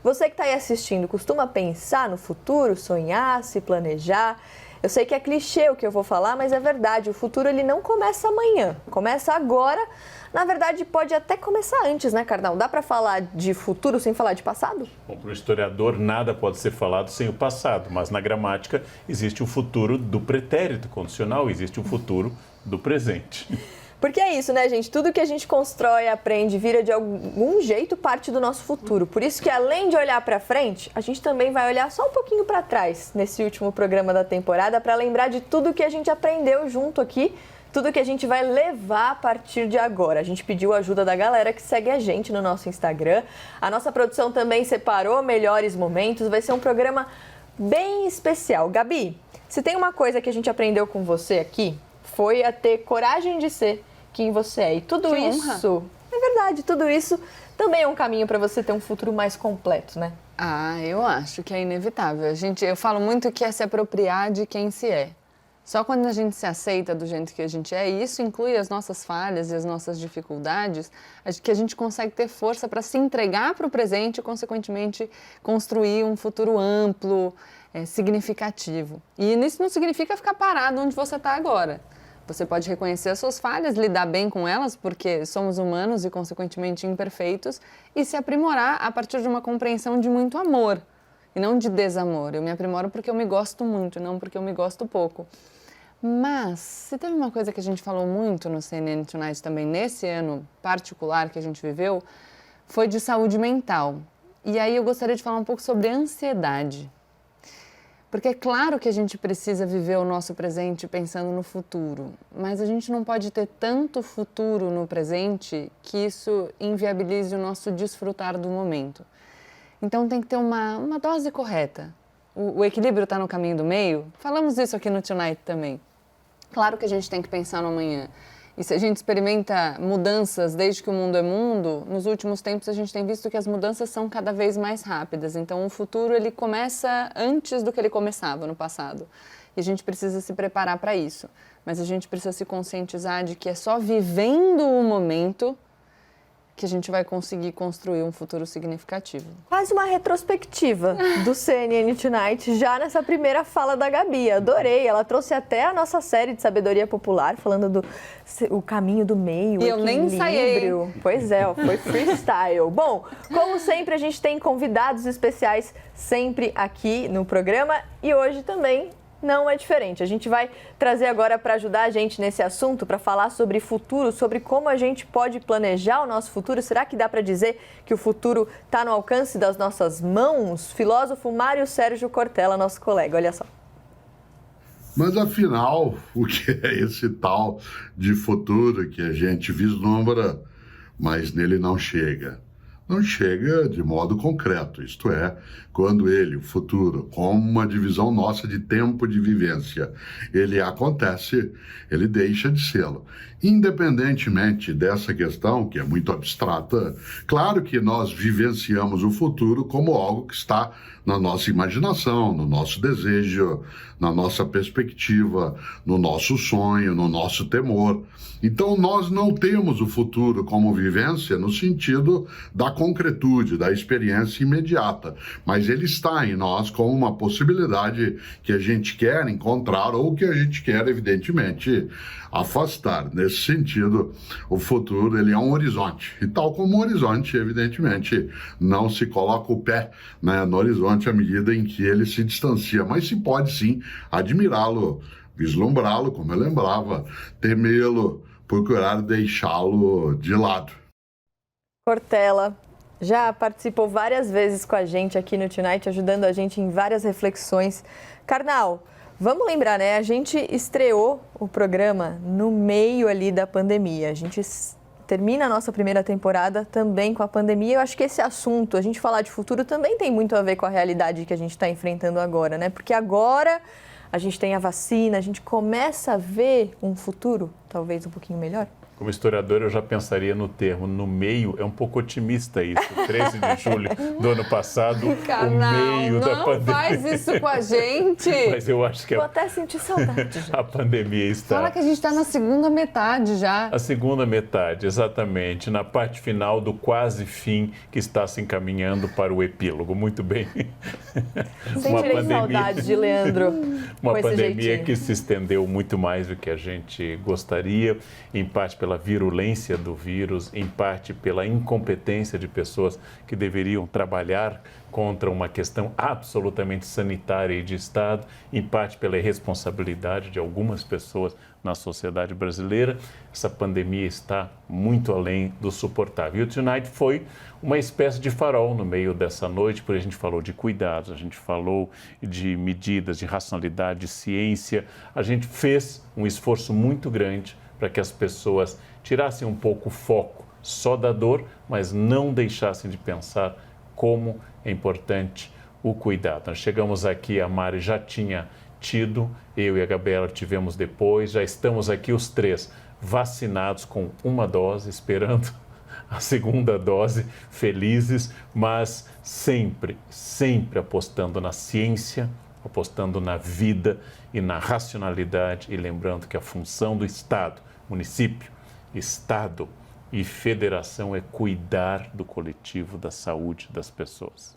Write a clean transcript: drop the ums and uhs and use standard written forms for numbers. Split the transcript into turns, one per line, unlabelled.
Você que está aí assistindo, costuma pensar no futuro, sonhar, se planejar? Eu sei que é clichê o que eu vou falar, mas é verdade. O futuro ele não começa amanhã, começa agora. Na verdade, pode até começar antes, né, Karnal? Dá para falar de futuro sem falar de passado?
Bom, para o historiador, nada pode ser falado sem o passado, mas na gramática existe o futuro do pretérito condicional, existe o futuro do presente.
Porque é isso, né, gente? Tudo que a gente constrói, aprende, vira de algum jeito parte do nosso futuro. Por isso que, além de olhar para frente, a gente também vai olhar só um pouquinho para trás nesse último programa da temporada para lembrar de tudo que a gente aprendeu junto aqui, tudo que a gente vai levar a partir de agora. A gente pediu a ajuda da galera que segue a gente no nosso Instagram. A nossa produção também separou melhores momentos. Vai ser um programa bem especial. Gabi, se tem uma coisa que a gente aprendeu com você aqui, foi a ter coragem de ser quem você é. E tudo isso, é verdade, tudo isso também é um caminho para você ter um futuro mais completo, né?
Ah, eu acho que é inevitável. Eu falo muito que é se apropriar de quem se é. Só quando a gente se aceita do jeito que a gente é, e isso inclui as nossas falhas e as nossas dificuldades, que a gente consegue ter força para se entregar para o presente e, consequentemente, construir um futuro amplo, significativo. E isso não significa ficar parado onde você está agora. Você pode reconhecer as suas falhas, lidar bem com elas, porque somos humanos e, consequentemente, imperfeitos, e se aprimorar a partir de uma compreensão de muito amor, e não de desamor. Eu me aprimoro porque eu me gosto muito, não porque eu me gosto pouco. Mas, se teve uma coisa que a gente falou muito no CNN Tonight também, nesse ano particular que a gente viveu, foi de saúde mental. E aí eu gostaria de falar um pouco sobre ansiedade. Porque é claro que a gente precisa viver o nosso presente pensando no futuro, mas a gente não pode ter tanto futuro no presente que isso inviabilize o nosso desfrutar do momento. Então tem que ter uma dose correta. O equilíbrio está no caminho do meio. Falamos isso aqui no Tonight também. Claro que a gente tem que pensar no amanhã. E se a gente experimenta mudanças desde que o mundo é mundo, nos últimos tempos a gente tem visto que as mudanças são cada vez mais rápidas. Então o futuro ele começa antes do que ele começava no passado. E a gente precisa se preparar para isso. Mas a gente precisa se conscientizar de que é só vivendo o momento que a gente vai conseguir construir um futuro significativo.
Quase uma retrospectiva do CNN Tonight, já nessa primeira fala da Gabi. Adorei, ela trouxe até a nossa série de sabedoria popular, falando do o caminho do meio,
e eu nem ensaiei.
Pois é, foi freestyle. Bom, como sempre, a gente tem convidados especiais sempre aqui no programa e hoje também não é diferente. A gente vai trazer agora para ajudar a gente nesse assunto, para falar sobre futuro, sobre como a gente pode planejar o nosso futuro. Será que dá para dizer que o futuro está no alcance das nossas mãos? Filósofo Mário Sérgio Cortella, nosso colega, olha só.
Mas afinal, o que é esse tal de futuro que a gente vislumbra, mas nele não chega? Não chega de modo concreto, isto é, quando ele, o futuro, como uma divisão nossa de tempo de vivência, ele acontece, ele deixa de sê-lo. Independentemente dessa questão, que é muito abstrata, claro que nós vivenciamos o futuro como algo que está na nossa imaginação, no nosso desejo, na nossa perspectiva, no nosso sonho, no nosso temor. Então, nós não temos o futuro como vivência no sentido da concretude, da experiência imediata, mas ele está em nós como uma possibilidade que a gente quer encontrar ou que a gente quer, evidentemente, afastar. Nesse sentido, o futuro ele é um horizonte, e tal como um horizonte, evidentemente, não se coloca o pé, né, no horizonte à medida em que ele se distancia, mas se pode sim admirá-lo, vislumbrá-lo, como eu lembrava, temê-lo, procurar deixá-lo de lado.
Cortella já participou várias vezes com a gente aqui no Tonight, ajudando a gente em várias reflexões. Karnal, vamos lembrar, né? A gente estreou o programa no meio ali da pandemia. A gente termina a nossa primeira temporada também com a pandemia. Eu acho que esse assunto, a gente falar de futuro, também tem muito a ver com a realidade que a gente está enfrentando agora, né? Porque agora a gente tem a vacina, a gente começa a ver um futuro talvez um pouquinho melhor.
Como historiador, eu já pensaria no termo no meio, é um pouco otimista isso. 13 de julho do ano passado, o meio da pandemia.
Não faz isso com a gente.
Mas eu acho que
Vou até sentir saudade.
a pandemia está...
Fala que a gente está na segunda metade já.
A segunda metade, exatamente, na parte final do quase fim que está se encaminhando para o epílogo. Muito bem.
Sentirei saudade de Leandro.
Uma
com esse
pandemia
jeitinho.
que se estendeu muito mais do que a gente gostaria, em parte pela virulência do vírus, em parte pela incompetência de pessoas que deveriam trabalhar contra uma questão absolutamente sanitária e de Estado, em parte pela irresponsabilidade de algumas pessoas na sociedade brasileira. Essa pandemia está muito além do suportável. E o Tonight foi uma espécie de farol no meio dessa noite, porque a gente falou de cuidados, a gente falou de medidas, de racionalidade, de ciência. A gente fez um esforço muito grande para que as pessoas tirassem um pouco o foco só da dor, mas não deixassem de pensar como é importante o cuidado. Nós chegamos aqui, a Mari já tinha tido, eu e a Gabriela tivemos depois, já estamos aqui os três vacinados com uma dose, esperando a segunda dose, felizes, mas sempre, sempre apostando na ciência, apostando na vida e na racionalidade e lembrando que a função do Estado, município, Estado e federação é cuidar do coletivo, da saúde das pessoas.